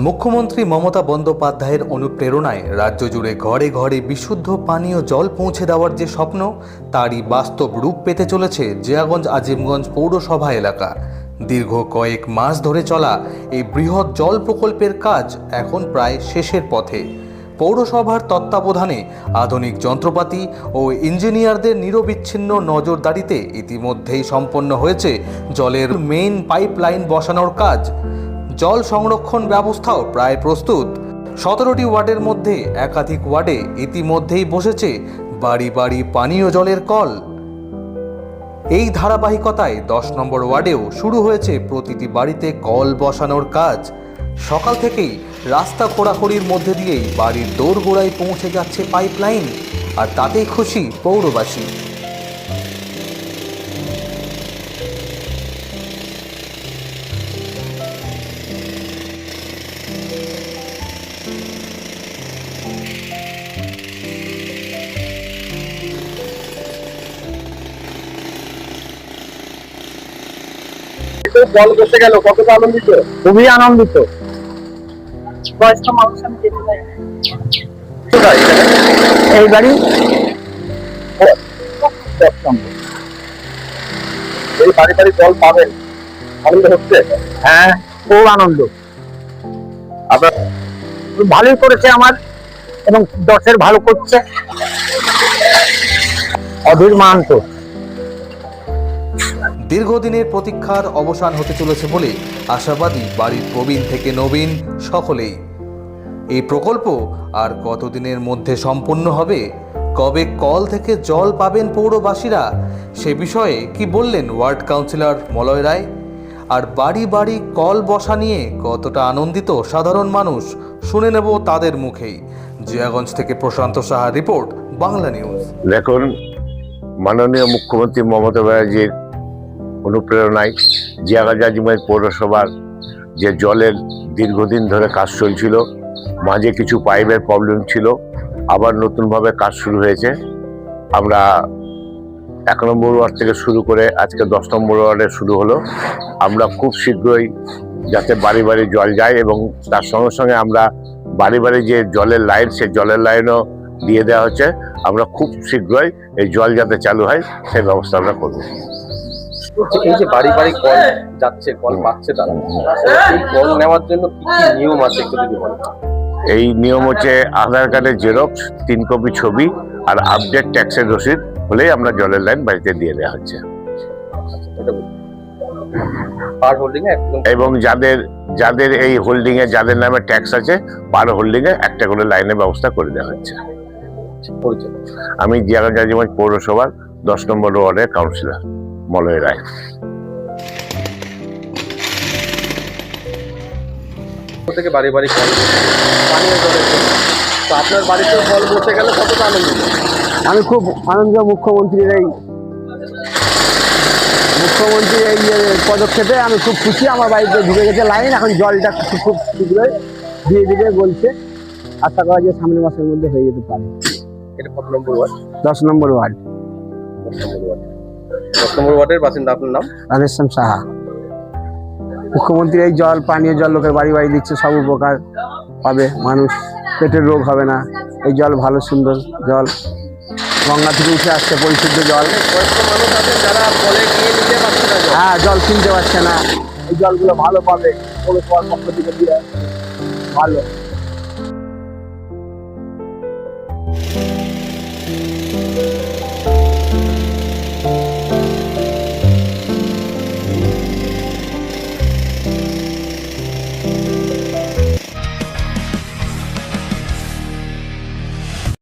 মুখ্যমন্ত্রী মমতা বন্দ্যোপাধ্যায়ের অনুপ্রেরণায় রাজ্য জুড়ে ঘরে ঘরে বিশুদ্ধ পানীয় জল পৌঁছে দেওয়ার যে স্বপ্ন, তারই বাস্তব রূপ পেতে চলেছে জিয়াগঞ্জ আজিমগঞ্জ পৌরসভা এলাকা। দীর্ঘ কয়েক মাস ধরে চলা এই বৃহৎ জল প্রকল্পের কাজ এখন প্রায় শেষের পথে। পৌরসভার তত্ত্বাবধানে আধুনিক যন্ত্রপাতি ও ইঞ্জিনিয়ারদের নিরবিচ্ছিন্ন নজরদারিতে ইতিমধ্যেই সম্পন্ন হয়েছে জলের মেইন পাইপলাইন বসানোর কাজ। জল সংরক্ষণ ব্যবস্থাও প্রায় প্রস্তুত। 17টি ওয়ার্ডের মধ্যে একাধিক ওয়ার্ডে ইতিমধ্যেই বসেছে বাড়ি বাড়ি পানীয় জলের কল। এই ধারাবাহিকতায় 10 নম্বর ওয়ার্ডেও শুরু হয়েছে প্রতিটি বাড়িতে কল বসানোর কাজ। সকাল থেকেই রাস্তা খোঁড়াখড়ির মধ্যে দিয়েই বাড়ির দোরগোড়ায় পৌঁছে যাচ্ছে পাইপলাইন, আর তাতেই খুশি পৌরবাসী। জল বসে গেল, কতটা আনন্দিত? খুবই আনন্দিত। বয়স্ক মানুষ আমি যেতে চাই। এই বাড়ি এই বাড়ি বাড়ি জল পাবেন, আনন্দ হচ্ছে? হ্যাঁ, খুব আনন্দ। আপনার ভালোই করেছে আমার, এবং দশের ভালো করছে। অধীর মাহান্ত। দীর্ঘদিনের প্রতীক্ষার অবসান হতে চলেছে বলে আশাবাদী বাড়ির প্রবীণ থেকে নবীন সকলেই। এই প্রকল্প আর কতদিনের মধ্যে সম্পন্ন হবে, কবে কল থেকে জল পাবেন পৌরবাসীরা, সে বিষয়ে কি বললেন ওয়ার্ড কাউন্সিলর মলয় রায়? আর বাড়ি বাড়ি কল বসা নিয়ে কতটা আনন্দিত সাধারণ মানুষ, শুনে নেব তাদের মুখেই। জিয়াগঞ্জ থেকে প্রশান্ত সাহা রিপোর্ট, বাংলা নিউজ। দেখুন, মাননীয় মুখ্যমন্ত্রী মমতা ব্যানার্জির অনুপ্রেরণায় জিয়াগঞ্জ আজিমগঞ্জ পৌরসভার যে জলের দীর্ঘদিন ধরে কাজ চলছিল, মাঝে কিছু পাইপের প্রবলেম ছিল, আবার নতুনভাবে কাজ শুরু হয়েছে। আমরা 1 নম্বর ওয়ার্ড থেকে শুরু করে আজকে 10 নম্বর ওয়ার্ডে শুরু হলো। আমরা খুব শীঘ্রই যাতে বাড়ি বাড়ি জল যায়, এবং তার সঙ্গে সঙ্গে আমরা বাড়ি বাড়ি যে জলের লাইন, সেই জলের লাইনও দিয়ে দেওয়া হচ্ছে। আমরা খুব শীঘ্রই এই জল যাতে চালু হয় সেই ব্যবস্থা আমরা করবো। এই যে বাড়ি বাড়ি কল যাচ্ছে, কল পাচ্ছে তারা, এই কল নেওয়ার জন্য কি কি নিয়ম আছে একটু যদি বলেন। এই নিয়ম হচ্ছে আধার কার্ডের জেরক্স, 3 কপি ছবি আর আপডেট ট্যাক্সের রসিদ হলেই আমরা জলের লাইন বাড়িতে দিয়ে দেওয়া হচ্ছে। পার হোল্ডিং এ একদম, এবং যাদের এই হোল্ডিং এ যাদের নামে ট্যাক্স আছে, পার হোল্ডিং এ একটা করে লাইনের ব্যবস্থা করে দেওয়া হচ্ছে। আমি জিয়াগঞ্জ আজিমগঞ্জ পৌরসভার 10 নম্বর ওয়ার্ডের কাউন্সিলর মলয় রায়। থেকে বাড়ি বাড়ি কল পানীয় জলের জন্য, তো আপনার বাড়িতেও কল বসে গেল, কতটা আনন্দিত? আমি খুব আনন্দিত মুখ্যমন্ত্রীর এই পদক্ষেপে আমি খুব খুশি। আমার বাড়িতে ঢুকে গেছে লাইন, এখন জলটা খুব শীঘ্রই ধীরে ধীরে বলছে। আশা করা যায় সামনের মাসের মধ্যে হয়ে যেতে পারে। এটা কত নম্বর ওয়ার্ড? 10 নম্বর ওয়ার্ড। 10 নম্বর ওয়ার্ডের বাসিন্দা। আপনার নাম? রাধেশ্যাম সাহা। মুখ্যমন্ত্রী এই জল, পানীয় জল লোকের বাড়ি বাড়ি দিচ্ছে, সব উপকার পাবে মানুষ, পেটের রোগ হবে না। এই জল ভালো, সুন্দর জল, গঙ্গা থেকে উঠে আসছে পরিশুদ্ধ জল। বয়স্ক মানুষ আছে যারা কলে গিয়ে নিতে পারছে না, হ্যাঁ, জল কিনতে পারছে না, এই জলগুলো ভালো পাবে পৌরসভার পক্ষ থেকে দিয়ে, ভালো।